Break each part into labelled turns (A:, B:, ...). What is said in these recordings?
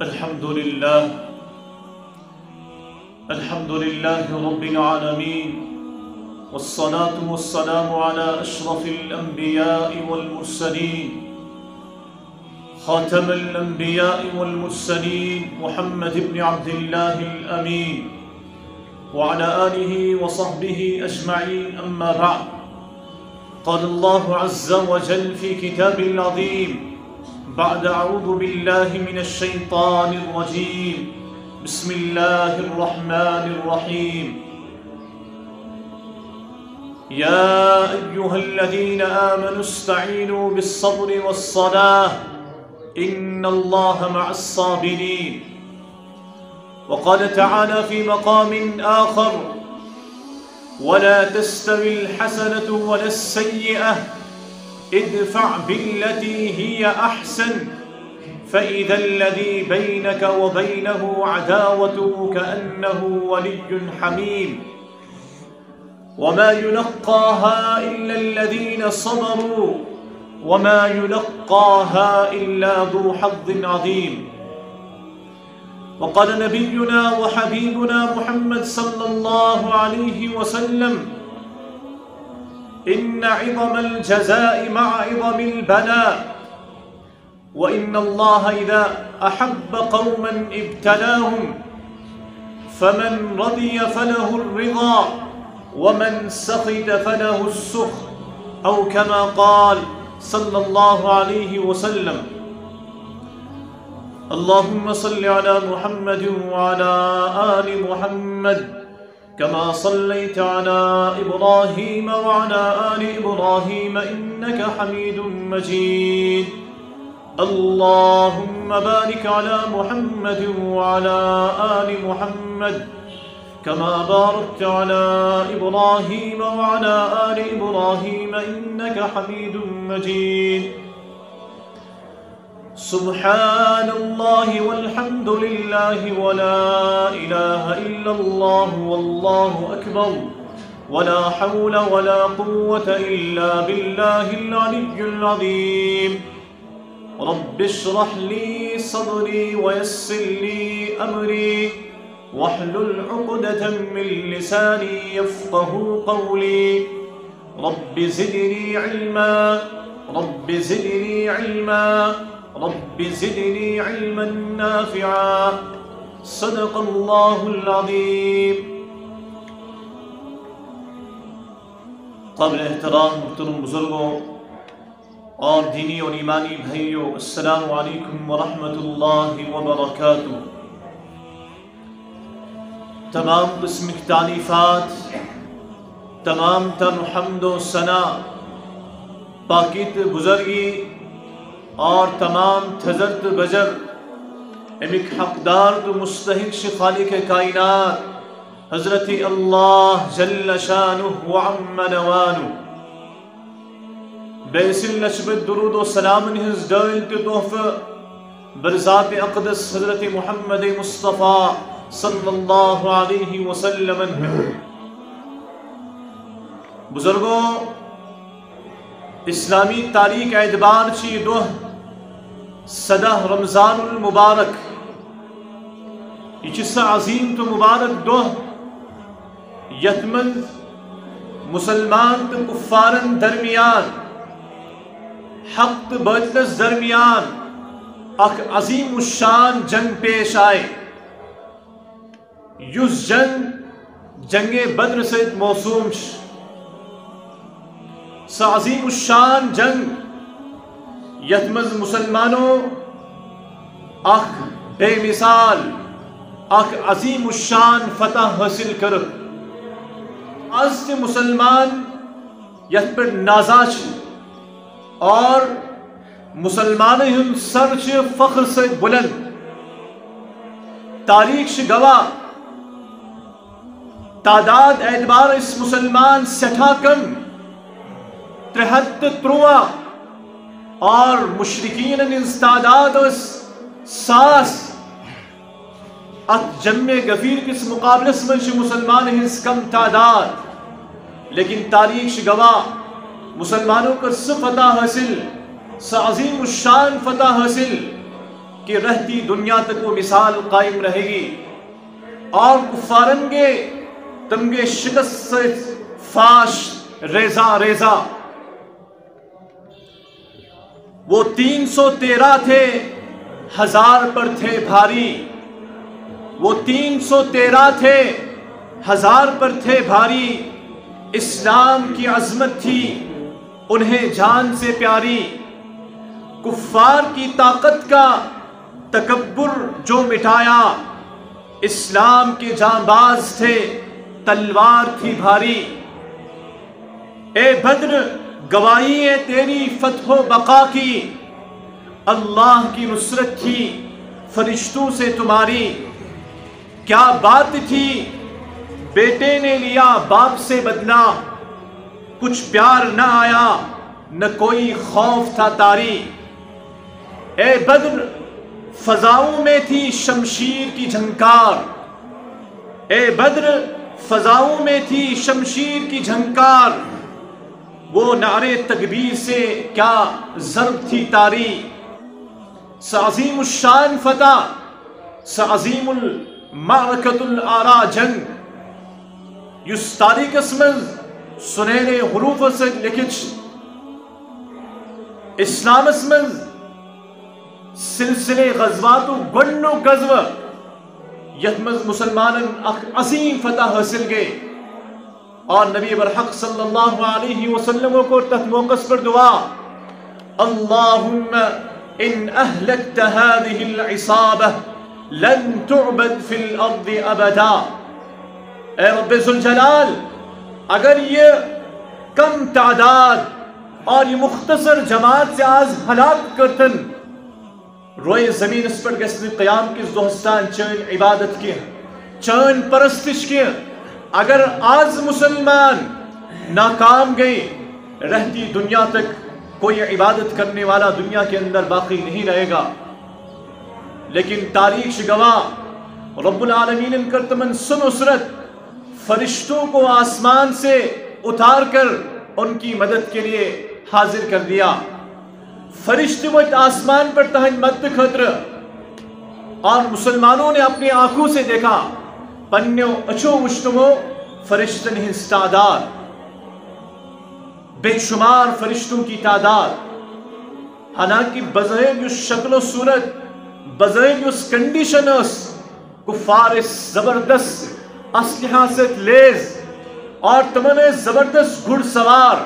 A: الحمد لله رب العالمين، والصلاة والسلام على أشرف الأنبياء والمرسلين، خاتم الأنبياء والمرسلين محمد بن عبد الله الأمين، وعلى آله وصحبه أجمعين. أما بعد، قال الله عز وجل في كتابه العظيم بعد أعوذ بالله من الشيطان الرجيم، بسم الله الرحمن الرحيم. يا أيها الذين آمنوا استعينوا بالصبر والصلاة إن الله مع الصابرين. وقال تعالى في مقام آخر: ولا تستوي الحسنة ولا السيئة ادفع بالتي هي أحسن فإذا الذي بينك وبينه عداوة كأنه ولي حميم. وما يلقاها إلا الذين صبروا وما يلقاها إلا ذو حظ عظيم. وقال نبينا وحبيبنا محمد صلى الله عليه وسلم: إن عظم الجزاء مع عظم البلاء، وإن الله إذا أحب قوما ابتلاهم، فمن رضي فله الرضا ومن سخط فله السخط، أو كما قال صلى الله عليه وسلم. اللهم صل على محمد وعلى آل محمد كما صليت على إبراهيم وعلى آل إبراهيم إنك حميد مجيد. اللهم بارك على محمد وعلى آل محمد كما باركت على إبراهيم وعلى آل إبراهيم إنك حميد مجيد. سبحان الله والحمد لله ولا إله إلا الله والله أكبر، ولا حول ولا قوة إلا بالله العلي العظيم. رب اشرح لي صدري ويسر لي أمري واحلل عقدة من لساني يفقه قولي. رب زدني علما، رب زدني علما، رب زدني علما نافعا. صدق اللہ العظیم. قابل احترام محترم بزرگوں اور دینی اور ایمانی بھائیوں، السلام علیکم ورحمۃ اللہ وبرکاتہ. تمام قسم کی تعریفات، تمام تر حمد و ثنا، پاکیت بزرگی اور تمام تھزرت بجر امک حقدار تو مستحق خالق کائنات حضرت اللہ جل شانہ وعم نوانہ. بیسل نشبت درود و سلام نہز دائل تحفہ برذات اقدس حضرت محمد مصطفیٰ صلی اللہ علیہ وسلم. بزرگوں، اسلامی تاریخ اعتبار چی دو صدہ رمضان المبارک، یہ عظیم تو مبارک دو یتمن مسلمان تو کفارن درمیان، حق تو باطلس درمیان اک عظیم الشان جنگ پیش آئے. یس جنگ بدر سے موسوم سا عظیم الشان جنگ یتمز مسلمانوں اخ بے مثال اخ عظیم الشان فتح حاصل کر. آج کے مسلمان یت پر نازاش اور مسلمان ہم سر فخر سے بلند. تاریخ گواہ تعداد اعتبار اس مسلمان سٹھا کم 73 اور مشرکین اس تعداد ساس ات جمع غفیر کس مقابلس میں مسلمان ہنس کم تعداد، لیکن تاریخ گواہ مسلمانوں کا فتح حاصل، عظیم الشان فتح حاصل کہ رہتی دنیا تک وہ مثال قائم رہے گی، اور کفارن کے تمگے شکست سے فاش ریزہ ریزہ۔ وہ 313 تھے، 1000 پر تھے بھاری، وہ 313 تھے، 1000 پر تھے بھاری، اسلام کی عظمت تھی انہیں جان سے پیاری۔ کفار کی طاقت کا تکبر جو مٹایا، اسلام کے جانباز تھے تلوار تھی بھاری۔ اے بدر گواہی ہے تیری فتح و بقا کی، اللہ کی نصرت تھی فرشتوں سے تمہاری۔ کیا بات تھی بیٹے نے لیا باپ سے بدلہ، کچھ پیار نہ آیا نہ کوئی خوف تھا طاری۔ اے بدر فضاؤں میں تھی شمشیر کی جھنکار، اے بدر فضاؤں میں تھی شمشیر کی جھنکار، وہ نعرے تکبیر سے کیا ضرب تھی طاری۔ سعظیم الشان فتح، سعظیم المعرکۃ الآرا جنگ، یس تاریخ اسمز سنہرے حروف سے لکھچ اسلام اسمز سلسلے غزوات گنو غزو یتمز مسلمان عظیم فتح حاصل گئے، اور نبی برحق صلی اللہ علیہ وسلم کو تحت موقف پر دعا، اللہم ان اہلکت هذه العصابہ لن تعبد فی الارض ابدا۔ اے رب ذوالجلال اگر یہ کم تعداد اور یہ مختصر جماعت سے آج ہلاک کرتن، روئے زمین اس پر گسن قیام کی دوستان چین عبادت کی چین پرستش کی، اگر آج مسلمان ناکام گئی، رہتی دنیا تک کوئی عبادت کرنے والا دنیا کے اندر باقی نہیں رہے گا۔ لیکن تاریخ گواہ رب العالمین ان کرتمن سنصرت فرشتوں کو آسمان سے اتار کر ان کی مدد کے لیے حاضر کر دیا۔ فرشتے وہ آسمان پر تہن مد خطر، اور مسلمانوں نے اپنی آنکھوں سے دیکھا پنیو اچھو مشتمو فرشتن ہنس تعداد، بے شمار فرشتوں کی تعداد، حالانکہ بظاہر اس شکل و صورت، بظاہر اس کنڈیشن اس کفار اس زبردست اسلحہ سے لیز اور تمام زبردست گھڑ سوار،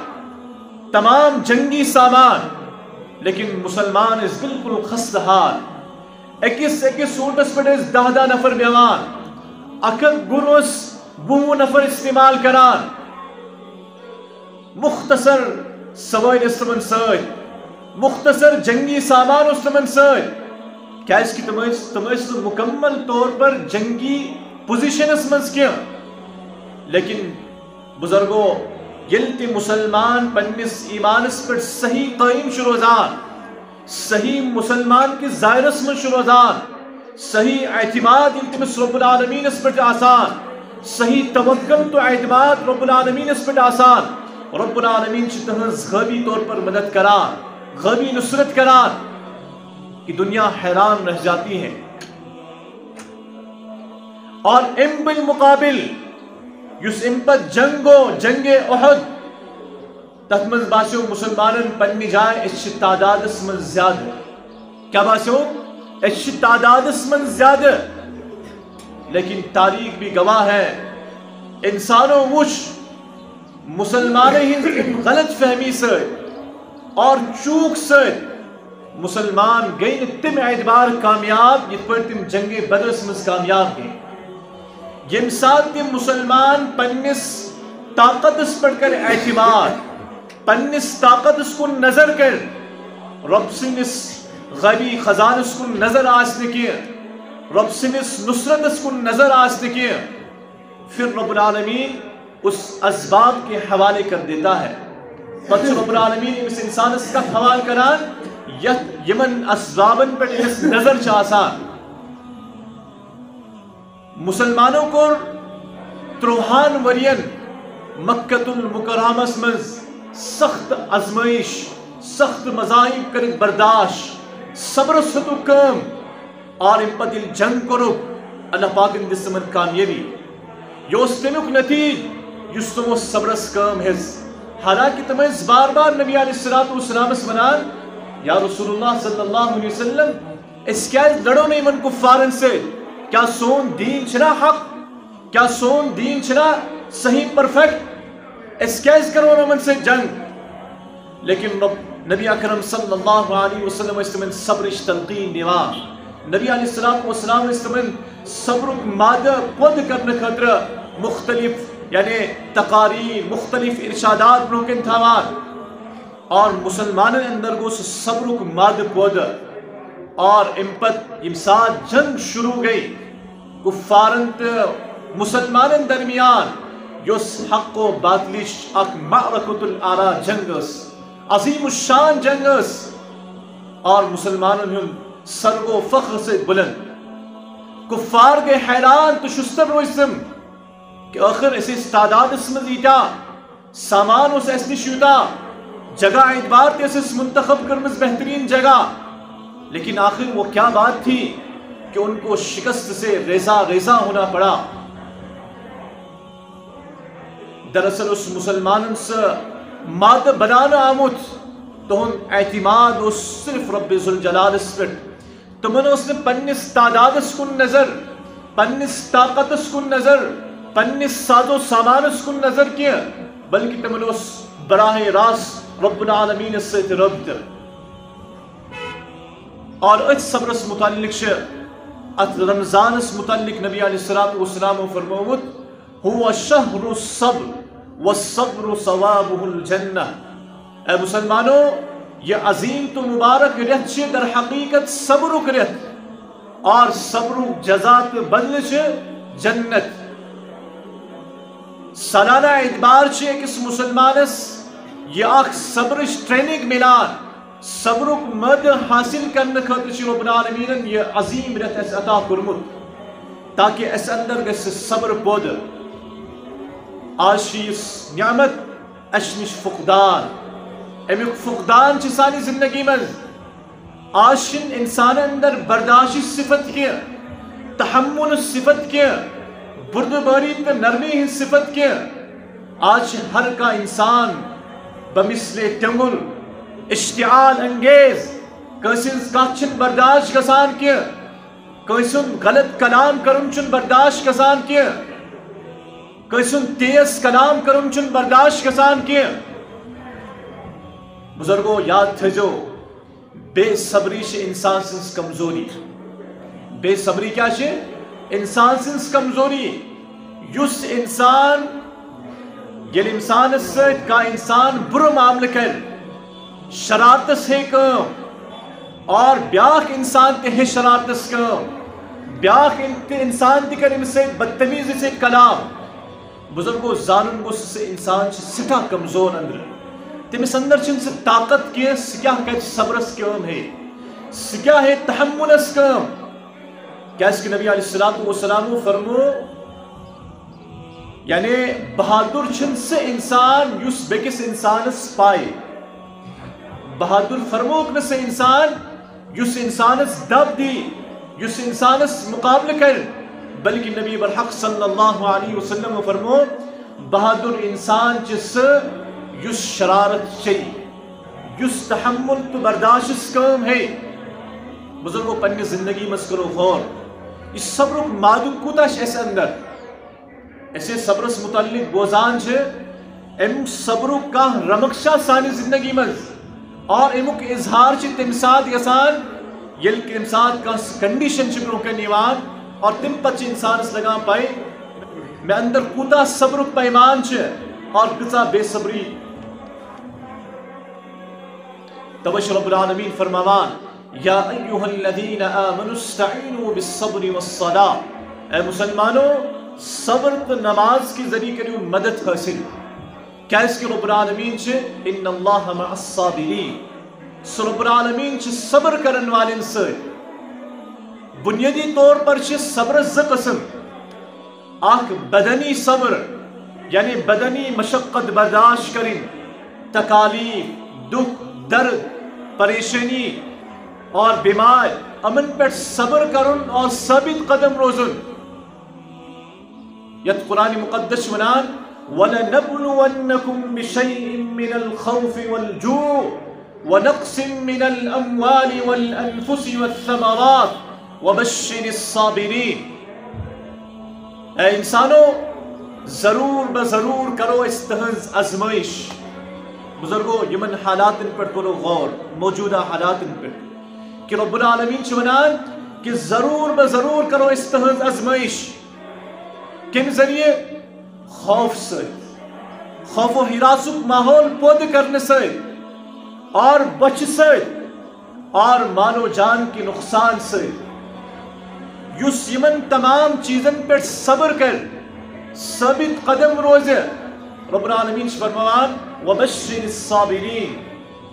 A: تمام جنگی سامان، لیکن مسلمان اس بالکل خستہ حال، اکیس سوٹس پر اس 10 نفر بیوان، اکت گروس 20 نفر استعمال کران، مختصر سوائل استمن سوئد، مختصر جنگی سامان استمن سوئد، کیا اس کی تمہیس مکمل طور پر جنگی پوزیشن اسمنز کیا، لیکن بزرگوں یلتی مسلمان پنیس ایمان اس پر صحیح قائم شروعان، صحیح مسلمان کی ظاہر اسمن شروعان، صحیح اعتماد التمس رب العالمین اس پر آسان، صحیح توکل تو اعتماد رب العالمین اس پر آسان، رب العالمین چتہنز غیبی طور پر مدد کران، غیبی نصرت کران کہ دنیا حیران رہ جاتی ہے۔ اور ام بالمقابل یس امپت جنگو جنگ احد تحمز باسیو مسلمانن پنی جائے اس تعداد اسمن زیادہ، کیا باسیو اس تعداد اسمن زیادہ، لیکن تاریخ بھی گواہ ہے انسانوں وش مسلمان ہی غلط فہمی سے اور چوک سے مسلمان گئی تم اعتبار کامیاب یہ پر تم جنگ بدر اسمز کامیاب گئی، یم ساتھ تم مسلمان پنس طاقت اس پر کر اعتماد، پنس طاقت اس کو نظر کر رب سنس غیبی خزان اس کو نظر آسنے کی، رب سنس نصرت اس کو نظر آسنے کی، پھر رب العالمین اس اسباب کے حوالے کر دیتا ہے۔ پس رب العالمین اس انسان اس کا حوال کران یمن اسبابن پر اس نظر چاہسان، مسلمانوں کو تروہان ورین مکۃ المکرمہ میں سخت ازمائش، سخت مذاہب کر برداشت، صبر ستو کم اور ام پہ دل جنگ کرو اللہ پاک دس تمن کامیابی یہ تمیک نتیج اس تمو صبرس کام ہز حالانکہ تم بار بار نبی علیہ السلام ونان یا رسول اللہ صلی اللہ علیہ وسلم اس کیا لڑو نہیں من کفارن سے کیا سون دین چھنا حق کیا سون دین چھنا صحیح پرفیکٹ اس کیا اس کرو من سے جنگ لیکن نبی اکرم صلی اللہ علیہ وسلم استمن صبرش تلقین دیوا نبی علیہ السلام استمن صبر مادہ پود کرنے خطر مختلف یعنی تقاریر مختلف ارشادات بروکن تھاوان اور مسلمان اندر گو صبر ماد پود اور امپت امساد جنگ شروع گئی کفارن مسلمان درمیان یس حق و باطلش اک معرکت الارا جنگس عظیم الشان جنگس اور مسلمان سرگ و فخر سے بلند کفار کے حیران تو شستر رویسم کہ آخر اسے تعداد اس مزیدہ سامان اس ایسنی شیوتا جگہ اعتبار تے اس منتخب کرمز بہترین جگہ لیکن آخر وہ کیا بات تھی کہ ان کو شکست سے ریزہ ہونا پڑا دراصل اس مسلمان سے ماد بنانا آمد تو ان اعتماد اس صرف رب ذوالجلال اس پر تمہیں اس نے پنس تعداد اس کن نظر پنس طاقت اس کن نظر پنس ساز و سامان اس کن نظر کیا بلکہ تمہیں اس براہ راست رب العالمین اس سے ربط اور اس صبر اس متعلق شے ات رمضان اس متعلق نبی علیہ السلام فرموت ہوا شہر الصبر والصبر ثوابہ الجنہ اے مسلمانوں یہ عظیم تو مبارک رہت چھے در حقیقت صبر کرت اور صبر جزات بدل چھے جنت سالانہ اعتبار چھے کس مسلمانس یہ آخ صبرش ٹریننگ ملان صبر مد حاصل کرنے خاطر چھے رب العالمین یہ عظیم رہت اس عطا کرمت تاکہ اس اندر گس صبر بود آج شیس نعمت اشنش فقدان امیک فقدان چھ سانی زندگی میں آج انسان اندر برداشت صفت کیا تحمل صفت کیا بردباری پہ نرمی صفت کیا آج ہر کا انسان بمثل تنگل اشتعال انگیز کسن کچن برداشت گسان کیا کسن غلط کلام کرن چن برداشت گسان کیا کسن تیز کلام کرن چن برداشت گسان کیا بزرگو یاد تھجو بے صبری سے انسان سنس کمزوری بے صبری کیا چھے انسان سنس کمزوری یس انسان یل انسان سے کا انسان برو معاملہ کر شرارت سے کم اور بیاک انسان تے ہے شرارت سے کم بیاک انسان تے کریم سے بدتمیز سے کلام بزرگو زانن گس سے انسان سٹھا کمزور اندر تمس اندر چھن سے طاقت کے سکیا کہ صبرس کام ہے سکیا ہے تحملس کام کیا اس کے نبی علیہ السلام فرمو یعنی بہادر چھن سے انسان یس بیکس انسانس پائے بہادر فرموک نہ سے انسان یس انسانس دب دی یس انسانس مقابل کر بلکہ نبی برحق صلی اللہ علیہ وسلم فرمو بہادر انسان جس یس شرارت چی یس تحمل تو برداشت کام ہے بزرگوں پنی زندگی مسکرو غور اس صبر مادو کوتاش ایسے اندر ایسے صبرس متعلق بوزان چھے ام صبر کا رمکشہ سانی زندگی مز اور امک اظہار چھے تمساد یسان یل کے تمساد کا کنڈیشن چھپروں کے نیوان اور تم پچ انسان اس لگا پائے میں اندر کوتا صبر پیمان چھے اور کتا بے صبری توش رب العالمین فرماوان یا ایوہ الذین آمنوا استعینوا بالصبر والصلاة اے مسلمانوں صبر تو نماز کی ذریعے کریو مدد حاصل کیا اس کی رب العالمین چھے ان اللہ مع الصابرین سو رب العالمین چھے صبر کرن والن سے بنیادی طور پر چھے صبر ز قسم آکھ بدنی صبر یعنی بدنی مشقت برداشت کریں تکالیف دکھ درد پریشانی اور بیمار امن پر صبر کرن اور ثابت قدم روزن. یت قرآن مقدس ونان وَلَنَبْلُوَنَّكُمْ بِشَيْءٍ مِّنَ الْخَوْفِ وَالْجُوعِ وَنَقْصٍ مِّنَ الْأَمْوَالِ وَالْأَنفُسِ وَالثَّمَرَاتِ وَبَشِّرِ الصَّابِرِينَ. اے انسانوں ضرور بضرور کرو استہز ازمائش. بزرگوں یمن حالات پر کرو غور، موجودہ حالات پر کہ رب العالمین چونان کہ ضرور بضرور کرو استہز ازمائش. کن ذریعے؟ خوف سے، خوف و ہراسک ماحول پود کرنے سے اور بچ سے اور مال و جان کی نقصان سے. یس یمن تمام چیزن پر صبر کر ثابت قدم روزے. رب العالمین فرمان وبشر الصابرین،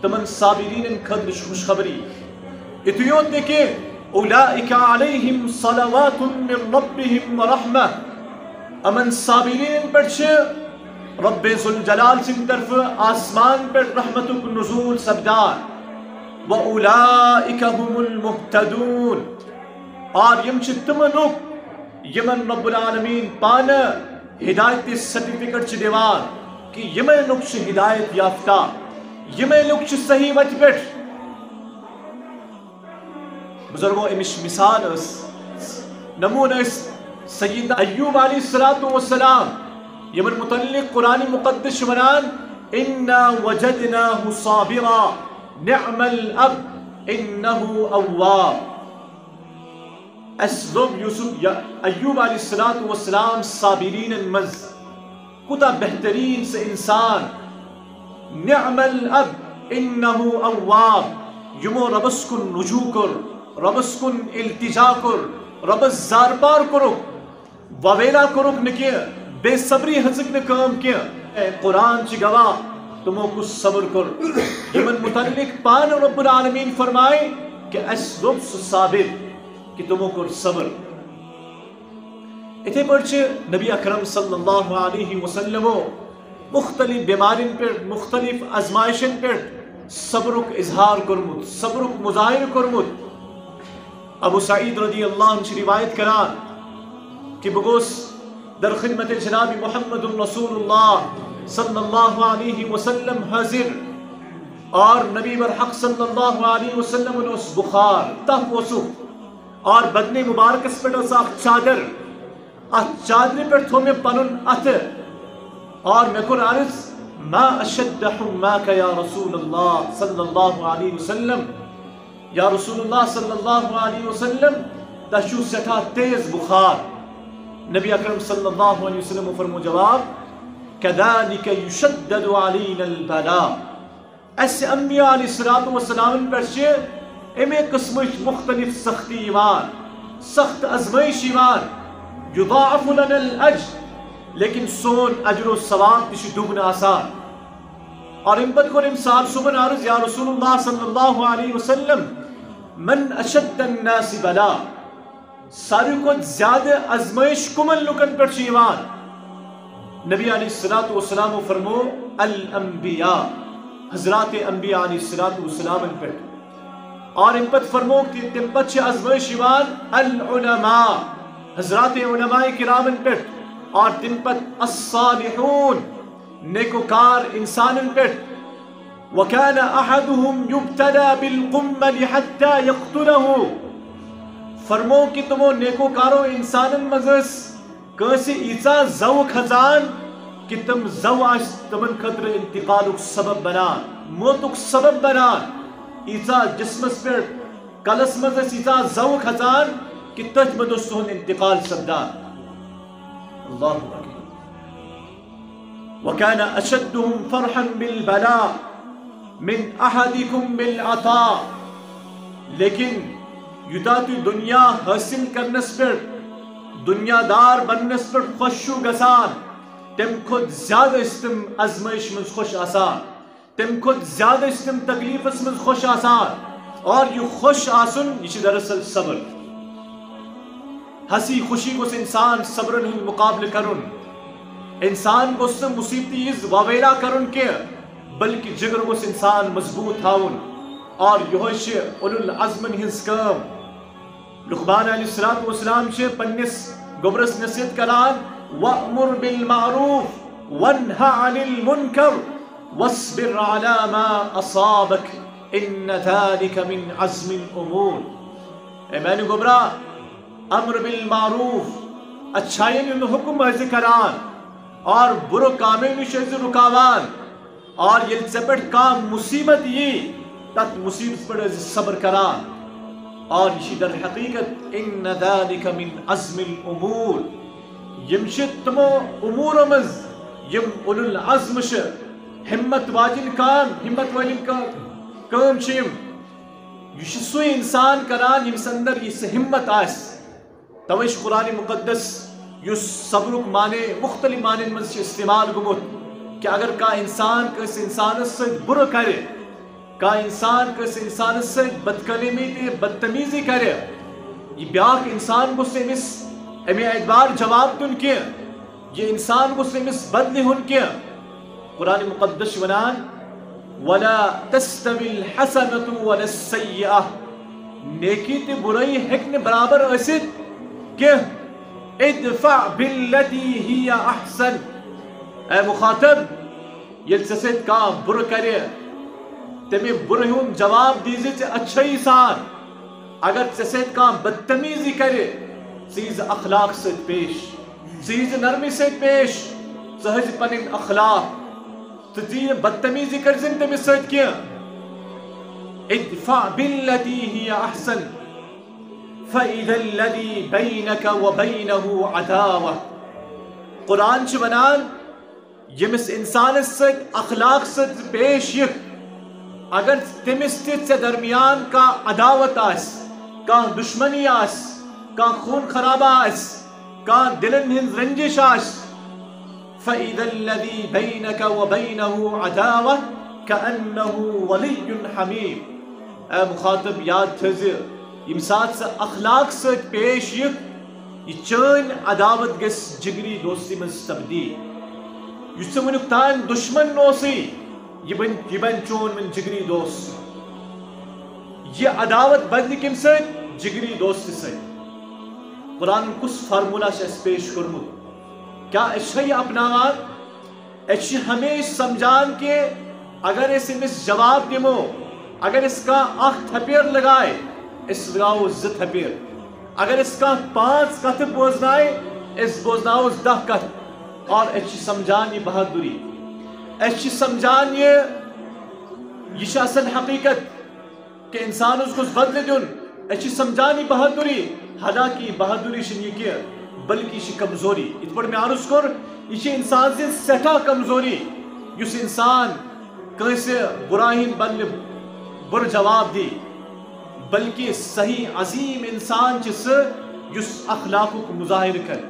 A: تمن صابرین خدر خوشخبری. اتیوت دیکھیں اولئک علیہم صلوات من ربہم ورحمہ. امن صابرین پر رب ذوالجلال سے طرف آسمان پر رحمتک نزول سبدار. وَأُولَئِكَ هُمُ الْمُهْتَدُونَ، اور یم تم لوگ یمن رب العالمین پانا ہدایت سرٹیفکیٹ دیوان کہ یم لوگ ہدایت یافتہ، یم لوگ صحیح وت پہ. بزرگوں امش مثال اس نمون اس سید ایوب علیہ السلام یمن متعلق قرآن مقدس ونان انا وجدناه صابرا نعم الاب انه اواب. اسلوب یوسف ایوب علیہ السلام صابرین مز کتا بہترین سے انسان. نعم الاب انه اواب، یمو ربس کن رجوع کر، ربس کن التجا کر، ربس زاربار کرو، وویلا کرو نکیہ، بے صبری حسک نے کام کیا. قرآن چی گواہ تمو کو صبر کر. یمن متعلق پان رب العالمین فرمائے کہ اس رب صابر کہ تمو کو صبر. اتھے پرچ نبی اکرم صلی اللہ علیہ وسلم مختلف بیمارین پر، مختلف ازمائشن پر صبرک اظہار کرمت، صبرک مظاہر کرمت. ابو سعید رضی اللہ عنہ روایت کران کہ بگوس در خدمت جناب محمد رسول اللہ صلی اللہ علیہ وسلم حاضر اور نبی برحق صلی اللہ علیہ وسلم اس بخار تف وسوخ اور بدن مبارک اس پر اخ چادر، ات چادر پر تھو میں پنن ات اور میں کن عرض ما اشد حماک یا رسول اللہ صلی اللہ علیہ وسلم. یا رسول اللہ صلی اللہ علیہ وسلم تشو سٹھا تیز بخار. نبی اکرم صلی اللہ علیہ وسلم فرمو جواب کذالک یشدد علینا البلاء. ایسے انبیاء علیہ السلام پر سے امی قسم مختلف سختی ایمان، سخت ازمائش ایمان. یضاعف لنا الاجر، لیکن سون اجر و ثواب تشی دوگنا آسان. اور امت کو امسال سبن عرض یا رسول اللہ صلی اللہ علیہ وسلم من اشد الناس بلا، ساری کو زیادہ ازمائش کمن لکن پر چیوان. نبی علیہ السلام فرمو الانبیاء، حضرات انبیاء علیہ السلام پر. اور امت فرمو کہ تمپت چھ ازمائش ایوان العلماء، حضرات علماء کرام پر. اور تمپت الصالحون، نیکوکار انسان پر. وَكَانَ أَحَدُهُمْ يُبْتَلَى بِالْقُمَّلِ حَتَّى يَقْتُلَهُ. فرمو کہ تمو نیکوکارو انسان مزس کیسے ایسا زو خزان کہ تم زو آج تمن خطر انتقالک سبب بنان، موتک سبب بنان. ایسا جسمس پر کلس مزس ایسا زو خزان کہ تج مدستون انتقال سبدان. اللہ اکبر. وَكَانَ أَشَدُّهُمْ فَرْحًا بِالْبَلَاءِ من احدکم بالعطاء. لیکن یوتاتی دنیا حاصل کرنس پر، دنیا دار بننس پر خوشو گسان، تم خود زیادہ استم ازمائش من خوش آسان، تم خود زیادہ استم تکلیف من خوش آسان. اور یہ خوش آسن یہ دراصل صبر. ہنسی خوشی کو انسان صبر نہیں مقابل کرن، انسان کو سے مصیبتی از واویلا کرن کے بلکہ جگر کو انسان مضبوط تھاون اور یہ اولو العزمن ہز کام. لقمان علیہ السلام پنس گبرس نصیحت کران وَأْمُرْ بِالْمَعْرُوفِ وَانْهَ عَنِ الْمُنْكَرِ وَاصْبِرْ عَلَى مَا أَصَابَكَ إِنَّ ذَلِكَ مِنْ عَزْمِ الْأُمُورِ. اے میں نے گبرا امر بالمعروف اچھائی میں حکم حض کران اور برو کامیں نش رکاوان اور یل ژپٹ کام مصیبت یہ تت مصیبت پر صبر کران اور یہ در حقیقت ان ذلك من عزم الامور یم تمو امور مز یم اولو العزم ہمت واجن کام ہمت واجن کام یہ سوی انسان کران یم اندر یہ ہمت آس. توش قرآن مقدس یس صبرک معنی مختلف معنی مز استعمال گمت کہ اگر کا انسان کس انسان سے برا کرے کا انسان کس انسان سے بدکلمی تے بدتمیزی کرے یہ بیاک انسان کو سے مس امی اعتبار جواب دن کیا یہ انسان کو سے مس بدلی ہن کیا. قرآن مقدس ونان ولا تستوی الحسنة ولا السیئة نیکی تے برائی حکن برابر اسد کہ ادفع باللتی ہی احسن. اے مخاطب یہ سسد کا بر کرے تمہیں برہم جواب دیزی سے اچھائی سان. اگر سسد کا بدتمیزی کرے چیز اخلاق سے پیش چیز نرمی سے پیش سہج پنن اخلاق تو چیز بدتمیزی کر زن تمہیں سہج کیا ادفع باللتی ہی احسن فَإِذَا الَّذِي بَيْنَكَ وَبَيْنَهُ عَدَاوَةٌ. قرآن چھ ونان یمس انسان سے اخلاق سے پیش یک اگر تمس تے درمیان کا عداوت آس کا دشمنی آس کا خون خرابہ آس کا دلن ہند رنجش آس فَإِذَا الَّذِي بَيْنَكَ وَبَيْنَهُ عَدَاوَةٌ كَأَنَّهُ وَلِيٌّ حَمِيمٌ. اے مخاطب یاد تھزِ یم ساتھ سے اخلاق سے پیش یہ چین عداوت گس جگری دوستی میں تبدیل. یہ سے ونک تان دشمن نوسی یہ بن چون من جگری دوست. یہ عداوت بدلی کم سے جگری دوست سے. قرآن کس فارمولا سے اس پیش کرمت کیا اشی اپناوان اشی ہمیش سمجھان کے اگر اس مس جواب دیمو اگر اس کا آخ تھپیر لگائے اس لگاؤ زد حپیر اگر اس کا 5 کت بوزنائے اس بوزناؤ 10 کت اور اچھی سمجھان یہ بہادری اچھی سمجھان یہ اصل حقیقت کہ انسان اس کو بدل دن اچھی سمجھان یہ بہادری حالانکہ بہادری شنی کیا بلکہ یہ کمزوری اس پر میں عرض کر یہ انسان سے سٹھا کمزوری اس انسان کیسے براہیم بن بر جواب دی بلکہ صحیح عظیم انسان جس اخلاق کو مظاہر کر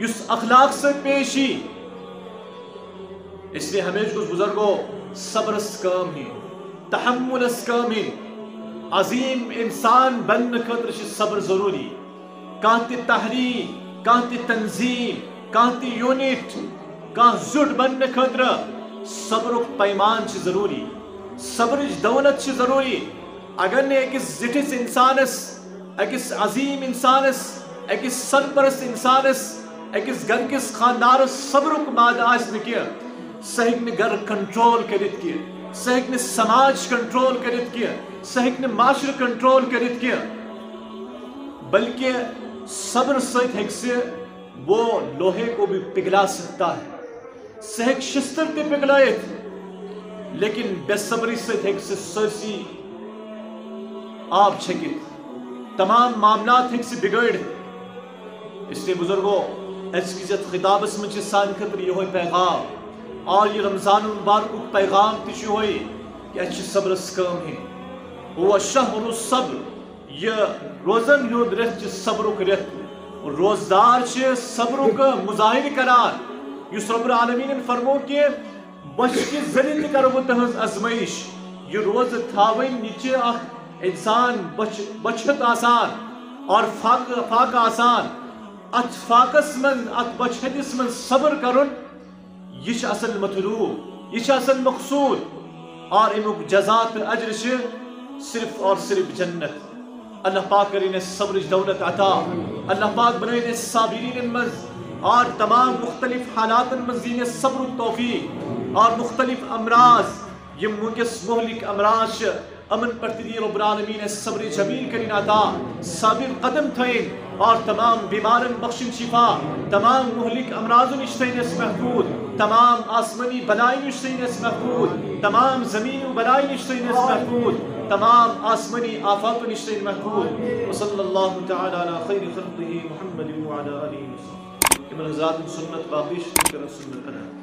A: اس اخلاق سے پیشی. اس لیے ہمیشہ کچھ بزرگوں صبر اس کام ہی تحمل اس کام ہی عظیم انسان بن خطر صبر ضروری. کانتی تحریک کانتی تنظیم کانتی یونٹ کان زٹ بن خطر صبر پیمان چھ ضروری صبر دولت چھ ضروری. اگر نے ایک زٹس انسانس ایکس عظیم انسانس ایکس سرپرست انسانس ایکس گھر کس خاندار صبرک ماد آس نکیا سہک نے گھر کنٹرول کرت کیا سہک نے سماج کنٹرول کرت کیا سہک نے معاشر کنٹرول کرت کیا بلکہ صبر سہت ہیک سے وہ لوہے کو بھی پگھلا سکتا ہے سہک شستر تے پگھلائے لیکن بے صبری سہت ہیک سے سرسی آپ چھکت تمام معاملات ہیک سے بگڑ. اس لیے بزرگوں اس کی جت خطاب اس مجھے سان خطر یہ ہوئی پیغام اور یہ رمضان المبارک پیغام تشی ہوئی کہ اچھی صبر اس کام ہے وہ شہر الصبر یہ روزن یود رہت چھ صبرک رہت روزدار چھ صبرک مظاہر کران یس رب العالمین فرمو کہ بچ کی ذریعہ کرو تہذ ازمائش یہ روز تھاوین نیچے انسان بچت آسان اور فاق آسان ات فاقس من ات بچتس من صبر کرن یہ اصل مطلوب یہ اصل مقصود اور امیک جزات اجر صرف اور صرف جنت. اللہ پاک کریں صبر دولت عطا. اللہ پاک بنائیں صابرین مز اور تمام مختلف حالات مزین صبر التوفیق اور مختلف امراض یہ منکس مہلک امراض امن پرتدی رب العالمین صبر جمیل کریں عطا. صابر قدم تھیں اور تمام بیمارن بخشن شفا. تمام مہلک امراض نشتین اس محفوظ. تمام آسمانی بلائی نشتین اس محفوظ. تمام زمین بلائی نشتین اس محفوظ. تمام آسمانی آفات نشتین محفوظ. وصلی اللہ تعالی علی خیر خلقہ محمد وعلی آلہ وسلم. ابن ذات سنت باقی شکر سنت